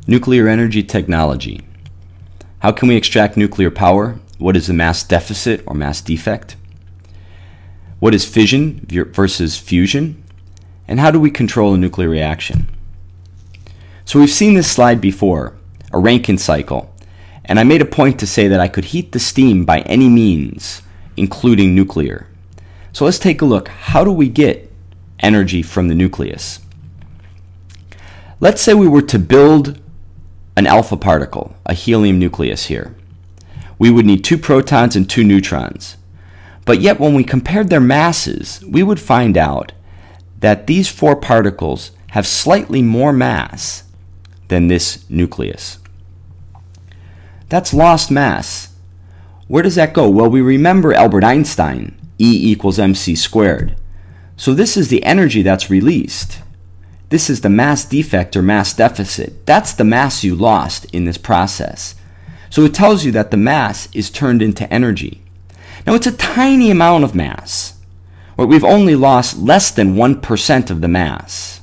Nuclear energy technology. How can we extract nuclear power? What is the mass deficit or mass defect? What is fission versus fusion? And how do we control a nuclear reaction? So we've seen this slide before, a Rankine cycle, and I made a point to say that I could heat the steam by any means, including nuclear. So let's take a look. How do we get energy from the nucleus? Let's say we were to build an alpha particle, a helium nucleus here. We would need 2 protons and 2 neutrons. But yet when we compared their masses, we would find out that these 4 particles have slightly more mass than this nucleus. That's lost mass. Where does that go? Well, we remember Albert Einstein, E = mc squared. So this is the energy that's released. This is the mass defect or mass deficit. That's the mass you lost in this process. So it tells you that the mass is turned into energy. Now it's a tiny amount of mass, where we've only lost less than 1% of the mass.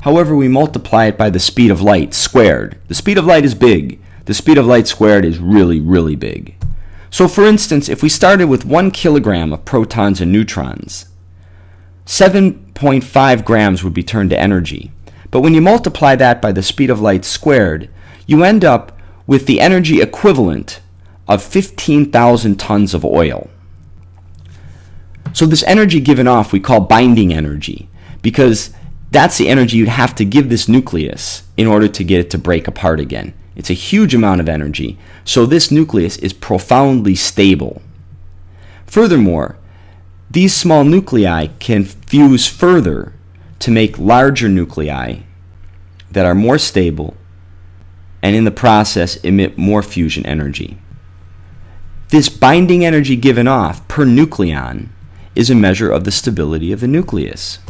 However, we multiply it by the speed of light squared. The speed of light is big. The speed of light squared is really, really big. So for instance, if we started with 1 kilogram of protons and neutrons, 7.5 grams would be turned to energy. But when you multiply that by the speed of light squared, you end up with the energy equivalent of 15,000 tons of oil. So this energy given off we call binding energy, because that's the energy you'd have to give this nucleus in order to get it to break apart again. It's a huge amount of energy, so this nucleus is profoundly stable. Furthermore, these small nuclei can fuse further to make larger nuclei that are more stable and in the process emit more fusion energy. This binding energy given off per nucleon is a measure of the stability of the nucleus.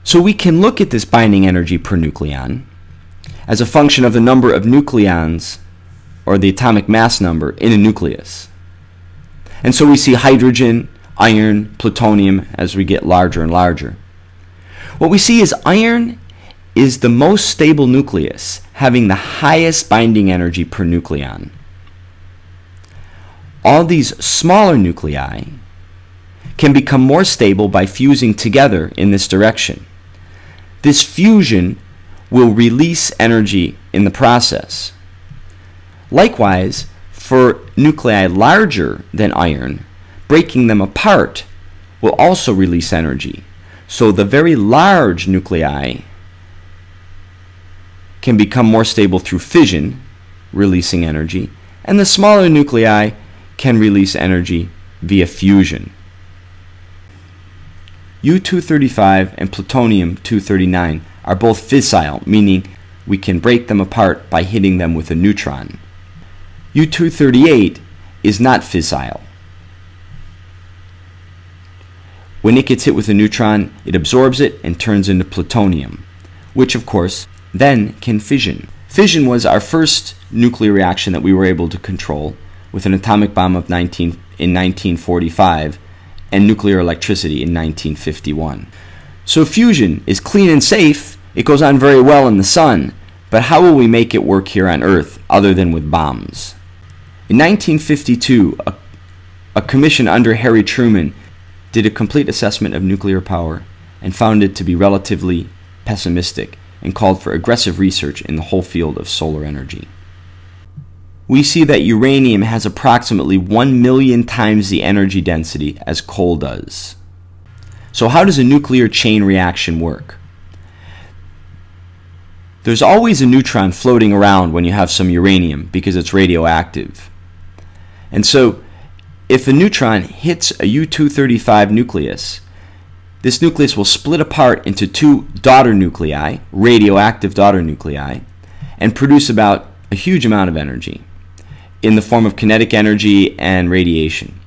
So we can look at this binding energy per nucleon as a function of the number of nucleons or the atomic mass number in a nucleus. And so we see hydrogen, iron, plutonium as we get larger and larger. What we see is iron is the most stable nucleus, having the highest binding energy per nucleon. All these smaller nuclei can become more stable by fusing together in this direction. This fusion will release energy in the process. Likewise, for nuclei larger than iron, breaking them apart will also release energy. So the very large nuclei can become more stable through fission, releasing energy, and the smaller nuclei can release energy via fusion. U-235 and plutonium-239 are both fissile, meaning we can break them apart by hitting them with a neutron. U-238 is not fissile. When it gets hit with a neutron, it absorbs it and turns into plutonium, which of course then can fission. Fission was our first nuclear reaction that we were able to control with an atomic bomb in 1945 and nuclear electricity in 1951. So fusion is clean and safe. It goes on very well in the sun, but how will we make it work here on Earth other than with bombs? In 1952, a commission under Harry Truman did a complete assessment of nuclear power and found it to be relatively pessimistic and called for aggressive research in the whole field of solar energy. We see that uranium has approximately 1 million times the energy density as coal does. So how does a nuclear chain reaction work? There's always a neutron floating around when you have some uranium because it's radioactive. And so if a neutron hits a U-235 nucleus, this nucleus will split apart into 2 daughter nuclei, radioactive daughter nuclei, and produce about a huge amount of energy in the form of kinetic energy and radiation.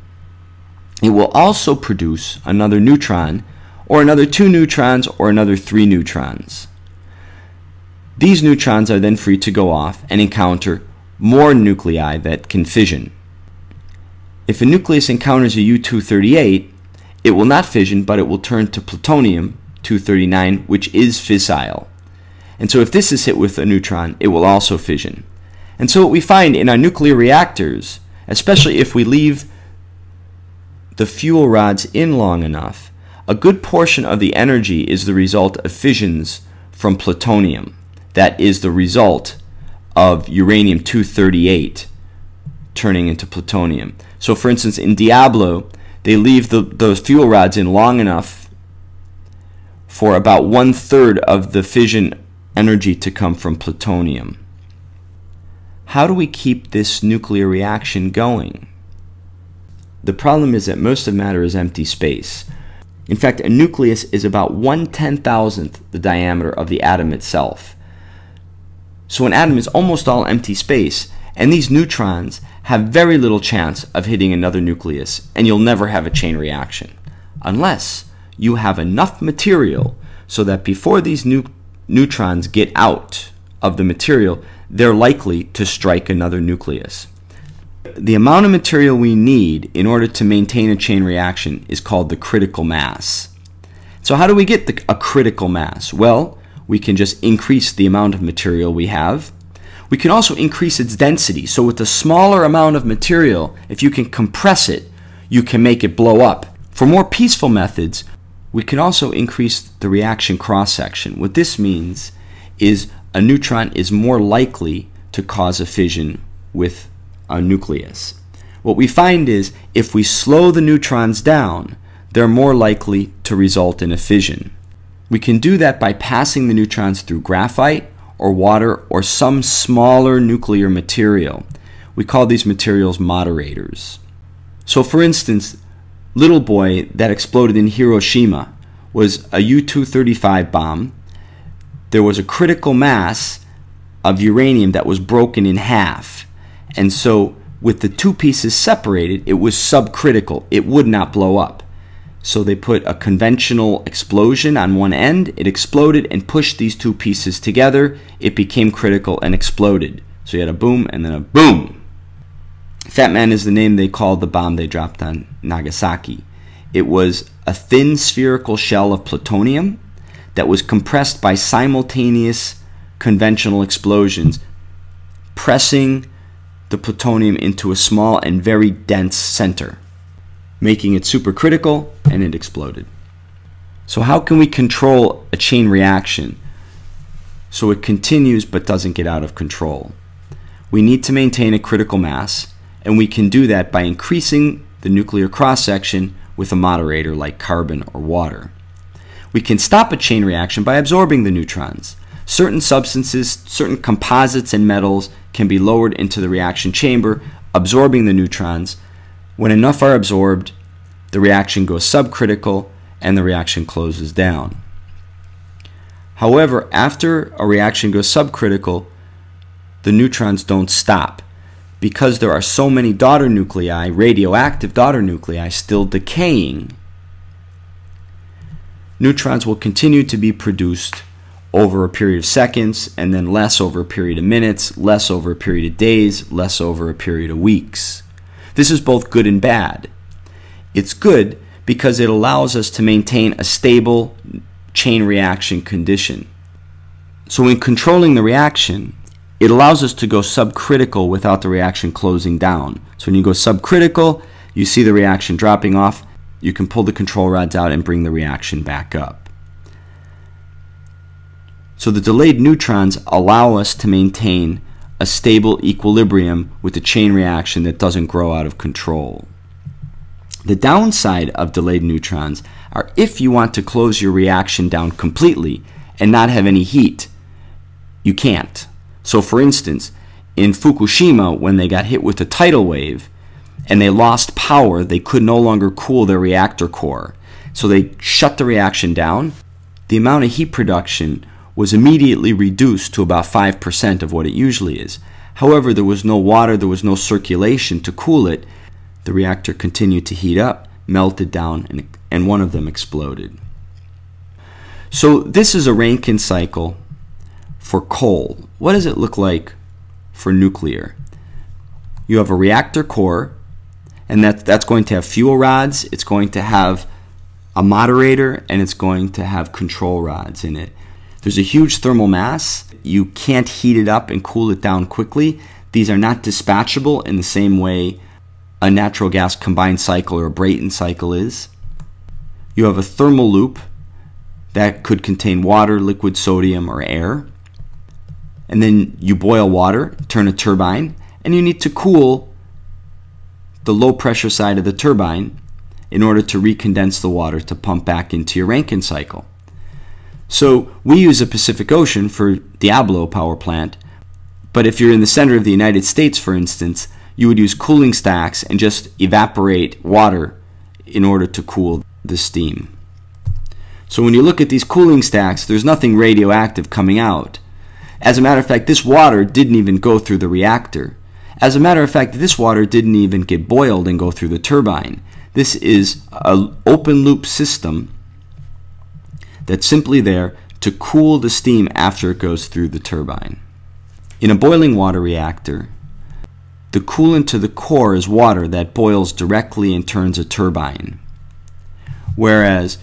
It will also produce another neutron, or another 2 neutrons, or another 3 neutrons. These neutrons are then free to go off and encounter more nuclei that can fission. If a nucleus encounters a U-238, it will not fission, but it will turn to plutonium-239, which is fissile. And so if this is hit with a neutron, it will also fission. And so what we find in our nuclear reactors, especially if we leave the fuel rods in long enough, a good portion of the energy is the result of fissions from plutonium. That is the result of uranium-238 turning into plutonium. So for instance, in Diablo, they leave those fuel rods in long enough for about 1/3 of the fission energy to come from plutonium. How do we keep this nuclear reaction going? The problem is that most of matter is empty space. In fact, a nucleus is about 1/10,000th the diameter of the atom itself. So an atom is almost all empty space, and these neutrons have very little chance of hitting another nucleus, and you'll never have a chain reaction unless you have enough material so that before these neutrons get out of the material, they're likely to strike another nucleus. The amount of material we need in order to maintain a chain reaction is called the critical mass. So how do we get a critical mass? Well, we can just increase the amount of material we have. We can also increase its density. So with a smaller amount of material, if you can compress it, you can make it blow up. For more peaceful methods, we can also increase the reaction cross-section. What this means is a neutron is more likely to cause a fission with a nucleus. What we find is if we slow the neutrons down, they're more likely to result in a fission. We can do that by passing the neutrons through graphite or water or some smaller nuclear material. We call these materials moderators. So for instance, Little Boy that exploded in Hiroshima was a U-235 bomb. There was a critical mass of uranium that was broken in half. And so with the two pieces separated, it was subcritical. It would not blow up. So they put a conventional explosion on one end, it exploded and pushed these two pieces together, it became critical and exploded. So you had a boom and then a boom. Fat Man is the name they called the bomb they dropped on Nagasaki. It was a thin spherical shell of plutonium that was compressed by simultaneous conventional explosions, pressing the plutonium into a small and very dense center, making it supercritical, and it exploded. So how can we control a chain reaction so it continues but doesn't get out of control? We need to maintain a critical mass, and we can do that by increasing the nuclear cross-section with a moderator like carbon or water. We can stop a chain reaction by absorbing the neutrons. Certain substances, certain composites and metals can be lowered into the reaction chamber, absorbing the neutrons. When enough are absorbed, the reaction goes subcritical and the reaction closes down. However, after a reaction goes subcritical, the neutrons don't stop. Because there are so many daughter nuclei, radioactive daughter nuclei, still decaying, neutrons will continue to be produced over a period of seconds, and then less over a period of minutes, less over a period of days, less over a period of weeks. This is both good and bad. It's good because it allows us to maintain a stable chain reaction condition. So in controlling the reaction, it allows us to go subcritical without the reaction closing down. So when you go subcritical, you see the reaction dropping off, you can pull the control rods out and bring the reaction back up. So the delayed neutrons allow us to maintain a stable equilibrium with a chain reaction that doesn't grow out of control. The downside of delayed neutrons are if you want to close your reaction down completely and not have any heat, you can't. So for instance, in Fukushima, when they got hit with a tidal wave and they lost power, they could no longer cool their reactor core. So they shut the reaction down. The amount of heat production was immediately reduced to about 5% of what it usually is. However, there was no water, there was no circulation to cool it. The reactor continued to heat up, melted down, and one of them exploded. So this is a Rankine cycle for coal. What does it look like for nuclear? You have a reactor core, and that's going to have fuel rods, it's going to have a moderator, and it's going to have control rods in it. There's a huge thermal mass. You can't heat it up and cool it down quickly. These are not dispatchable in the same way a natural gas combined cycle or a Brayton cycle is. You have a thermal loop that could contain water, liquid sodium, or air. And then you boil water, turn a turbine, and you need to cool the low pressure side of the turbine in order to recondense the water to pump back into your Rankine cycle. So we use the Pacific Ocean for Diablo power plant, but if you're in the center of the United States, for instance, you would use cooling stacks and just evaporate water in order to cool the steam. So when you look at these cooling stacks, there's nothing radioactive coming out. As a matter of fact, this water didn't even go through the reactor. As a matter of fact, this water didn't even get boiled and go through the turbine. This is an open loop system that's simply there to cool the steam after it goes through the turbine. In a boiling water reactor, the coolant to the core is water that boils directly and turns a turbine. Whereas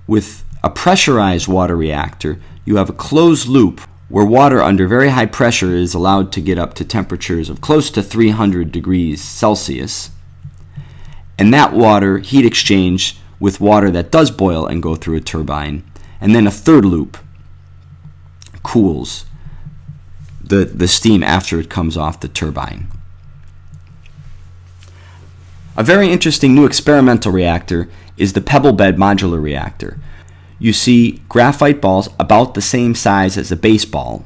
with a pressurized water reactor, you have a closed loop where water under very high pressure is allowed to get up to temperatures of close to 300 degrees Celsius. And that water heat exchange with water that does boil and go through a turbine. And then a third loop cools the steam after it comes off the turbine. A very interesting new experimental reactor is the Pebble bed modular reactor. You see graphite balls about the same size as a baseball.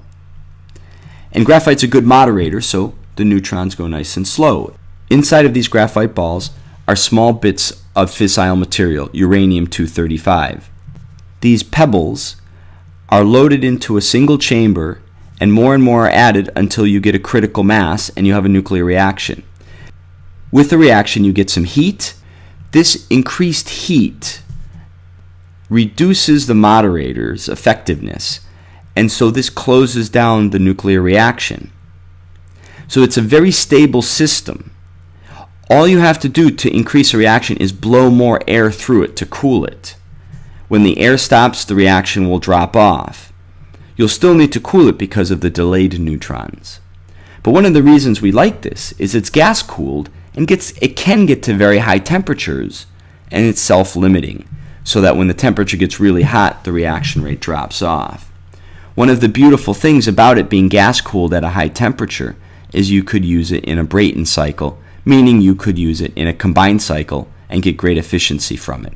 And graphite's a good moderator, so the neutrons go nice and slow. Inside of these graphite balls are small bits of fissile material, uranium-235. These pebbles are loaded into a single chamber, and more are added until you get a critical mass and you have a nuclear reaction. With the reaction, you get some heat. This increased heat reduces the moderator's effectiveness, and so this closes down the nuclear reaction. So it's a very stable system. All you have to do to increase a reaction is blow more air through it to cool it. When the air stops, the reaction will drop off. You'll still need to cool it because of the delayed neutrons. But one of the reasons we like this is it's gas cooled and it can get to very high temperatures, and it's self-limiting, so that when the temperature gets really hot, the reaction rate drops off. One of the beautiful things about it being gas cooled at a high temperature is you could use it in a Brayton cycle, meaning you could use it in a combined cycle and get great efficiency from it.